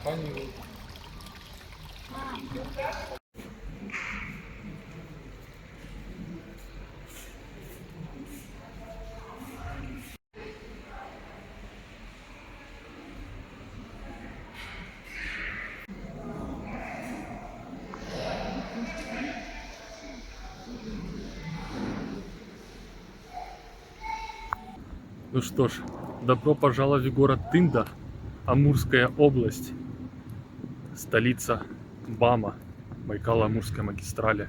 компанию. Ну что ж, добро пожаловать в город Тында, Амурская область, столица БАМа, Байкало-Амурской магистрали.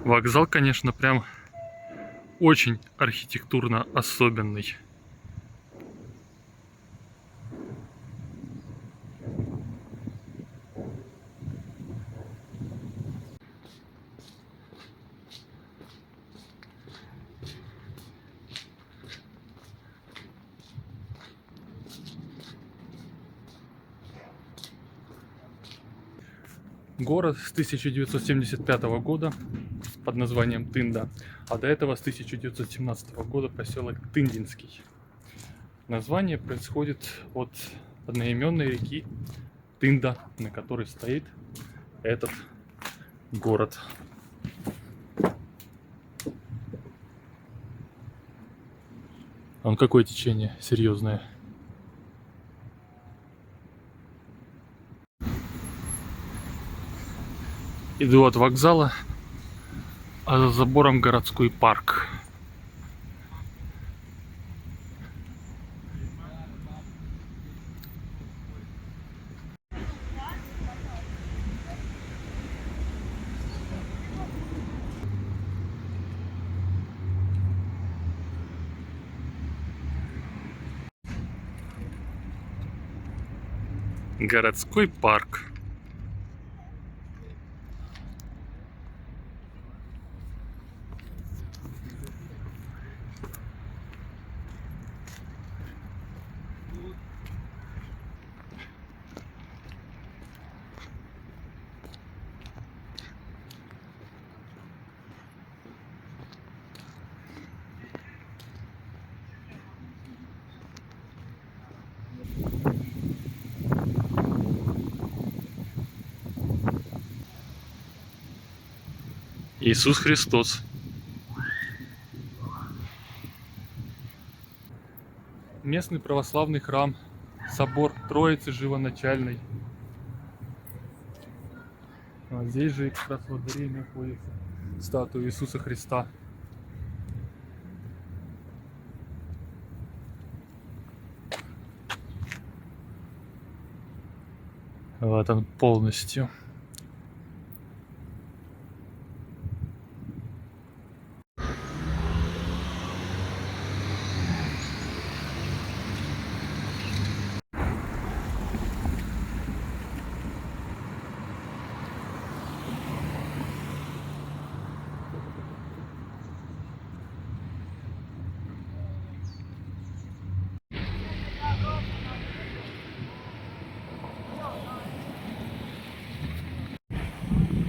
Вокзал, конечно, прям очень архитектурно особенный. Город с 1975 года под названием Тында, а до этого с 1917 года поселок Тындинский. Название происходит от одноименной реки Тында, на которой стоит этот город. Он какое течение серьезное. Иду от вокзала, а за забором городской парк. Городской парк. Иисус Христос. Местный православный храм, собор Троицы Живоначальной. А здесь же как раз во дворе находится статуя Иисуса Христа. Вот он полностью.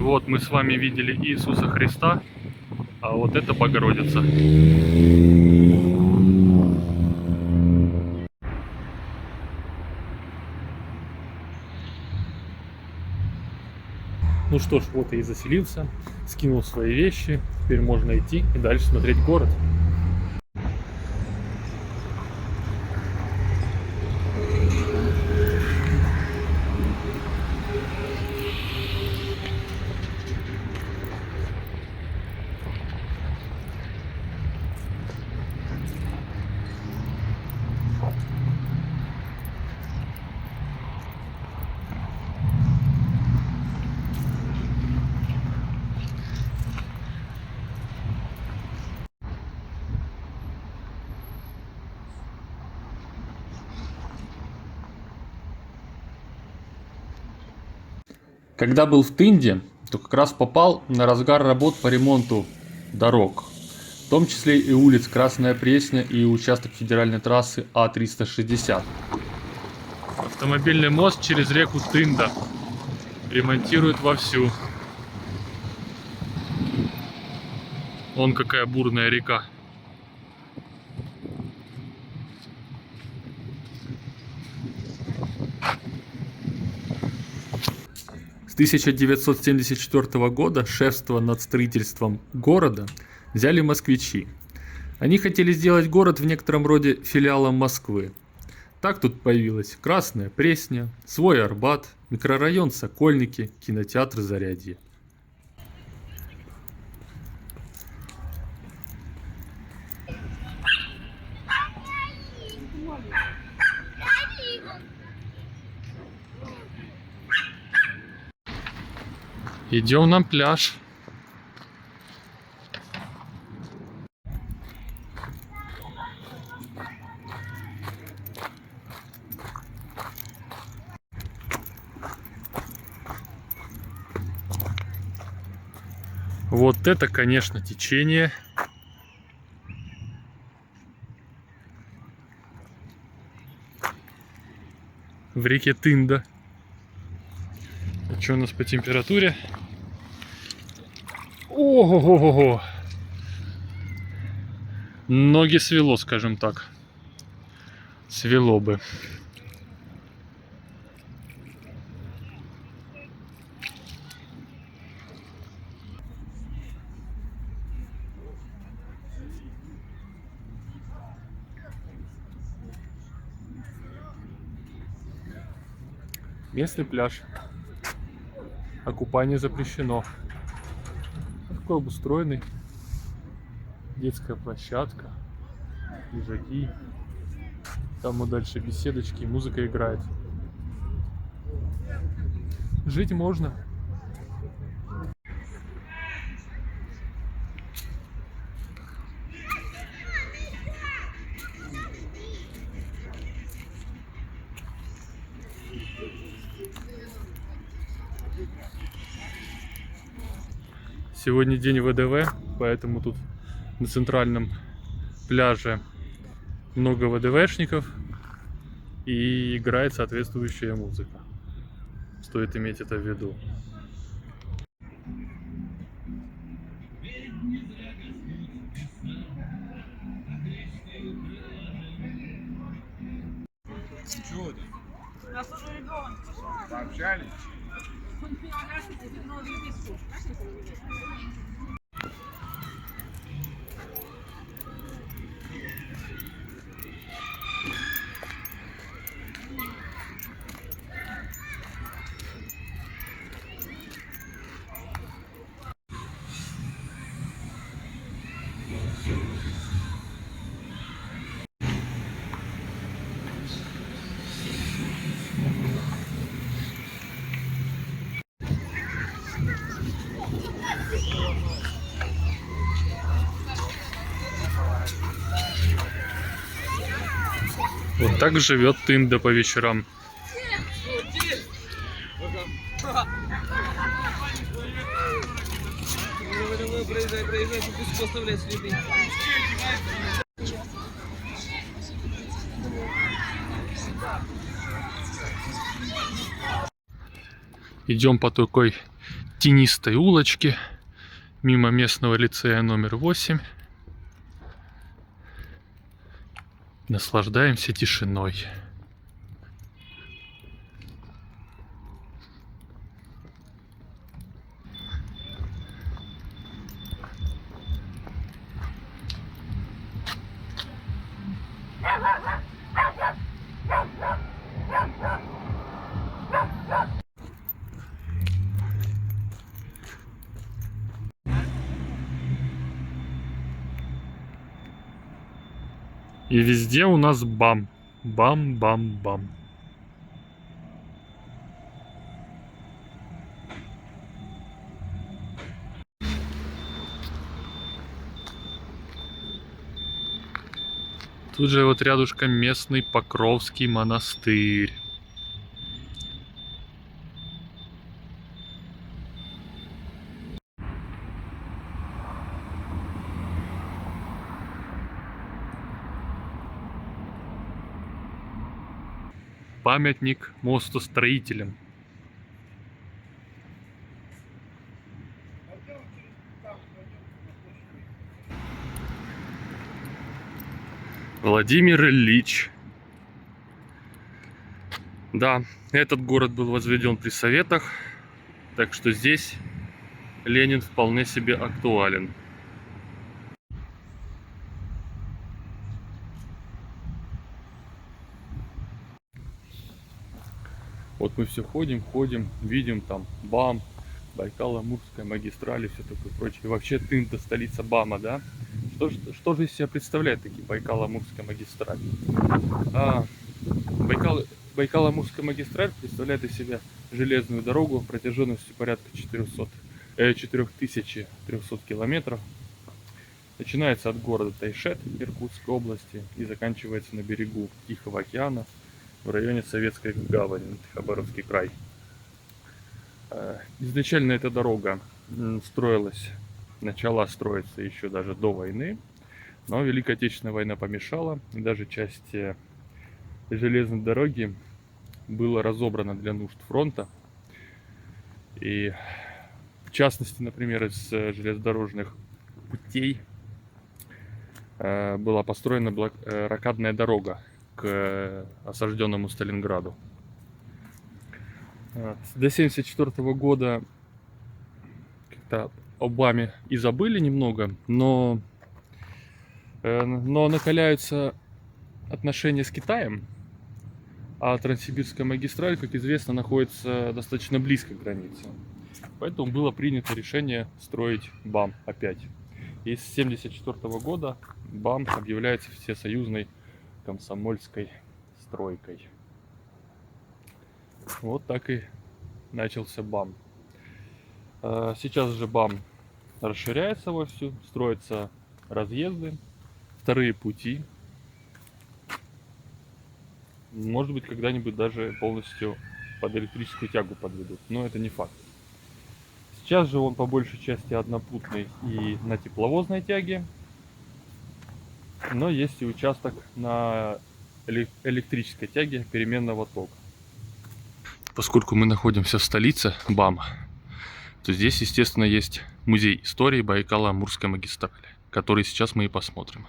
Вот мы с вами видели Иисуса Христа, а вот это Богородица. Ну что ж, вот я и заселился, скинул свои вещи, теперь можно идти и дальше смотреть город. Когда был в Тынде, то как раз попал на разгар работ по ремонту дорог, в том числе и улиц Красная Пресня и участок федеральной трассы А-360. Автомобильный мост через реку Тында ремонтируют вовсю. Вон какая бурная река. С 1974 года шефство над строительством города взяли москвичи. Они хотели сделать город в некотором роде филиалом Москвы. Так тут появилась Красная Пресня, свой Арбат, микрорайон Сокольники, кинотеатр Зарядье. Идем на пляж. Вот это, конечно, течение. В реке Тында. А что у нас по температуре? Ого-го-го! Ноги свело, скажем так. Свело бы. Местный пляж. А купание запрещено. Такой обустроенный. Детская площадка. Лежаки. Там вот дальше беседочки, музыка играет. Жить можно. Сегодня день ВДВ, поэтому тут на центральном пляже много ВДВшников и играет соответствующая музыка. Стоит иметь это в виду. Пообщались? Вот так живет Тында по вечерам. Проезжай, пусть оставляет следы. Идем по такой тенистой улочке мимо местного лицея номер 8. Наслаждаемся тишиной. И везде у нас бам. Бам-бам-бам. Тут же вот рядышком местный Покровский монастырь. Памятник мостостроителям. Владимир Ильич. Да, этот город был возведен при советах, так что здесь Ленин вполне себе актуален. Вот мы все ходим, видим там БАМ, Байкало-Амурская магистраль и все такое прочее. И вообще Тында, столица БАМа, да? Что же из себя представляет таки Байкало-Амурская магистраль? А, Байкало-Амурская магистраль представляет из себя железную дорогу протяженностью порядка 4300 километров. Начинается от города Тайшет Иркутской области и заканчивается на берегу Тихого океана в районе Советской гавани, Хабаровский край. Изначально эта дорога начала строиться еще даже до войны, но Великая Отечественная война помешала, и даже часть железной дороги была разобрана для нужд фронта. И в частности, например, из железнодорожных путей была построена рокадная дорога к осажденному Сталинграду. До 1974 года как-то об БАМе и забыли немного, но накаляются отношения с Китаем, а Транссибирская магистраль, как известно, находится достаточно близко к границе. Поэтому было принято решение строить БАМ опять. И с 1974 года БАМ объявляется всесоюзной комсомольской стройкой. Вот так и начался БАМ. Сейчас же БАМ расширяется вовсю, строятся разъезды, вторые пути. Может быть, когда-нибудь даже полностью под электрическую тягу подведут, но это не факт. Сейчас же он по большей части однопутный и на тепловозной тяге, но есть и участок на электрической тяге переменного тока. Поскольку мы находимся в столице БАМа, то здесь, естественно, есть музей истории Байкало-Амурской магистрали, который сейчас мы и посмотрим.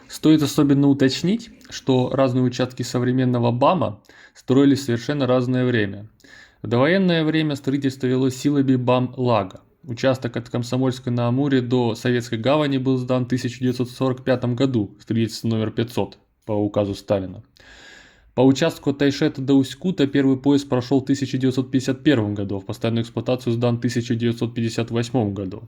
Стоит особенно уточнить, что разные участки современного БАМа строились в совершенно разное время. В довоенное время строительство велось силами БАМ-Лага. Участок от Комсомольской на Амуре до Советской гавани был сдан в 1945 году, строительство номер 500 по указу Сталина. По участку от Тайшета до Усть-Кута первый поезд прошел в 1951 году, в постоянную эксплуатацию сдан в 1958 году.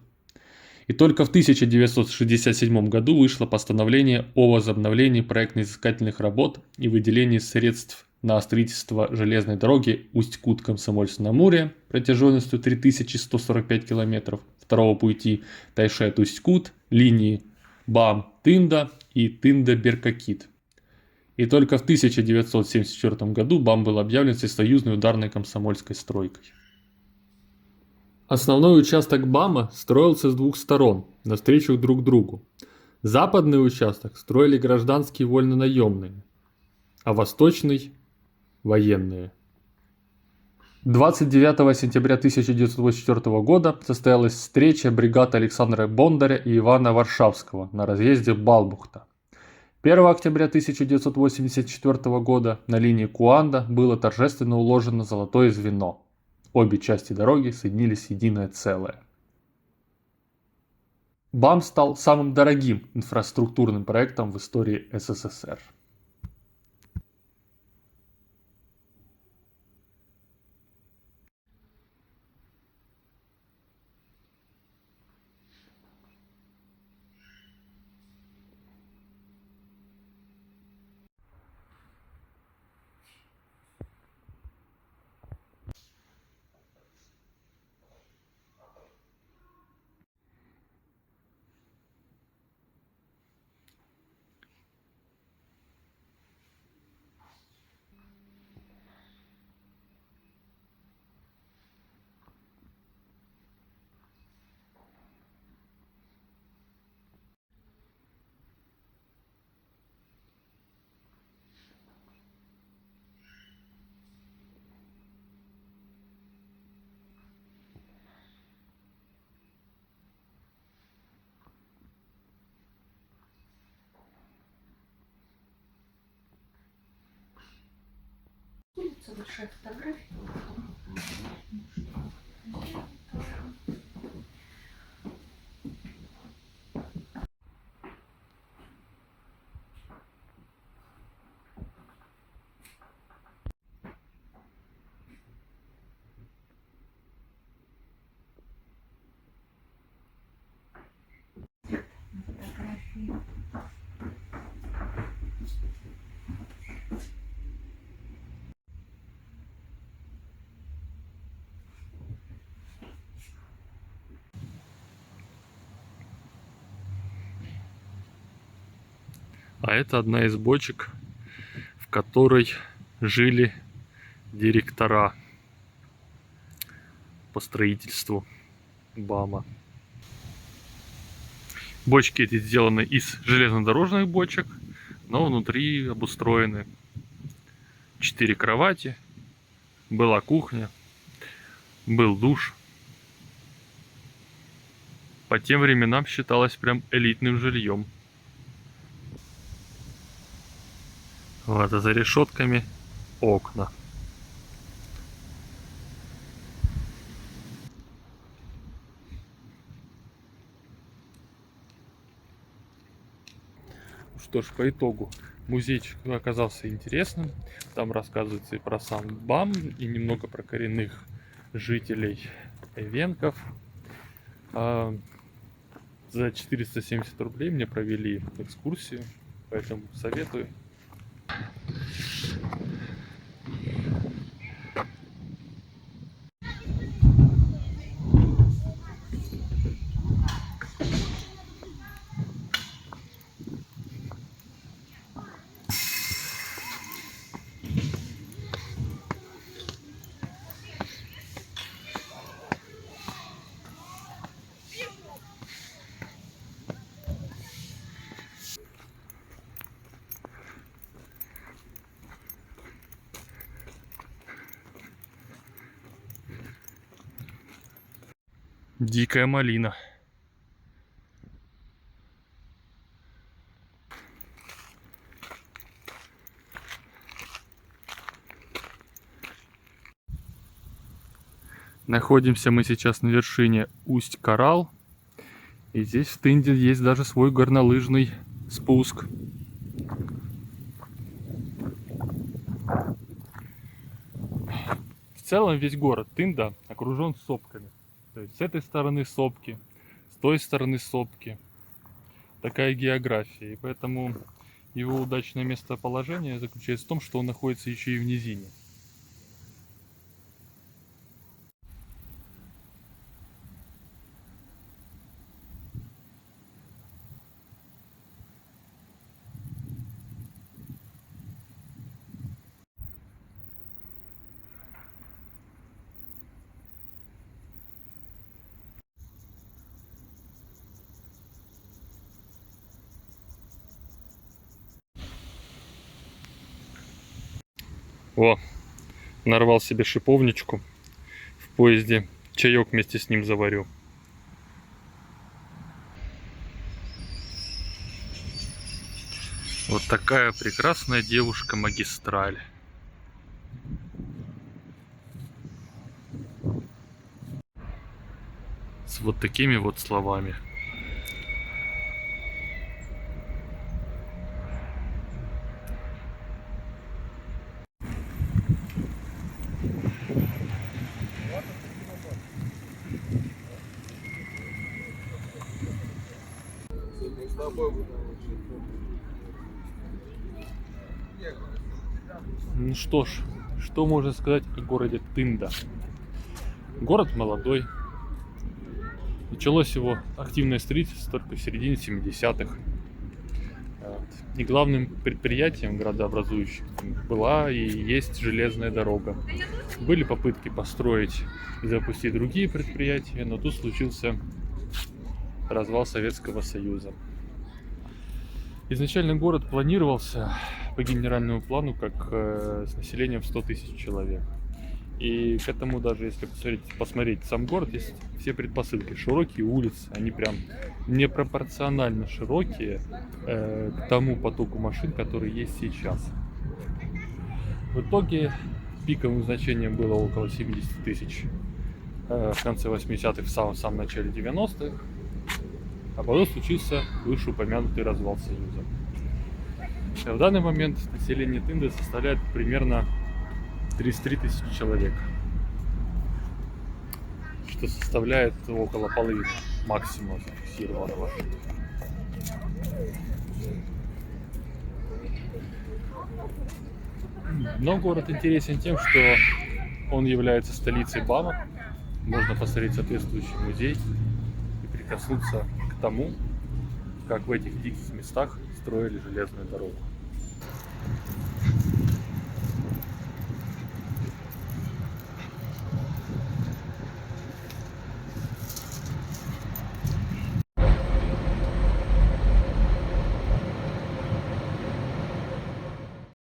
И только в 1967 году вышло постановление о возобновлении проектно-изыскательных работ и выделении средств на строительство железной дороги Усть-Кут-Комсомольск-на-Амуре протяженностью 3145 км, второго пути Тайшет-Усть-Кут, линии БАМ-Тында и Тында-Беркакит. И только в 1974 году БАМ был объявлен всесоюзной ударной комсомольской стройкой. Основной участок БАМа строился с двух сторон, навстречу друг другу. Западный участок строили гражданские вольнонаемные, а восточный – военные. 29 сентября 1984 года состоялась встреча бригад Александра Бондаря и Ивана Варшавского на разъезде Балбухта. 1 октября 1984 года на линии Куанда было торжественно уложено золотое звено. Обе части дороги соединились в единое целое. БАМ стал самым дорогим инфраструктурным проектом в истории СССР. большая фотография. Фотографии. А это одна из бочек, в которой жили директора по строительству БАМа. Бочки эти сделаны из железнодорожных бочек, но внутри обустроены 4 кровати, была кухня, был душ. По тем временам считалось прям элитным жильем. Вот, а за решетками окна. Что ж, по итогу музейчик оказался интересным. Там рассказывается и про сам БАМ, и немного про коренных жителей Эвенков. За 470 рублей мне провели экскурсию, поэтому советую. Дикая малина. Находимся мы сейчас на вершине Усть-Карал. И здесь в Тынде есть даже свой горнолыжный спуск. В целом весь город Тында окружен сопками. То есть с этой стороны сопки, с той стороны сопки. Такая география. И поэтому его удачное местоположение заключается в том, что он находится еще и в низине. О, нарвал себе шиповничку в поезде. Чаек вместе с ним заварю. Вот такая прекрасная девушка-магистраль. С вот такими вот словами. Ну что ж, что можно сказать о городе Тында? Город молодой. Началось его активное строительство только в середине 70-х. И главным предприятием градообразующим была и есть железная дорога. Были попытки построить и запустить другие предприятия, но тут случился развал Советского Союза. Изначально город планировался по генеральному плану как с населением в 100 тысяч человек. И к этому даже, если посмотреть сам город, есть все предпосылки. Широкие улицы, они прям непропорционально широкие к тому потоку машин, который есть сейчас. В итоге Пиковым значением было около 70 тысяч в конце 80-х, в самом начале 90-х. А потом случился вышеупомянутый развал Союза. В данный момент население Тынды составляет примерно 33 тысячи человек, что составляет около половины максимума зафиксированного. Но город интересен тем, что он является столицей БАМа. Можно посмотреть соответствующий музей и прикоснуться к тому, как в этих диких местах строили железную дорогу.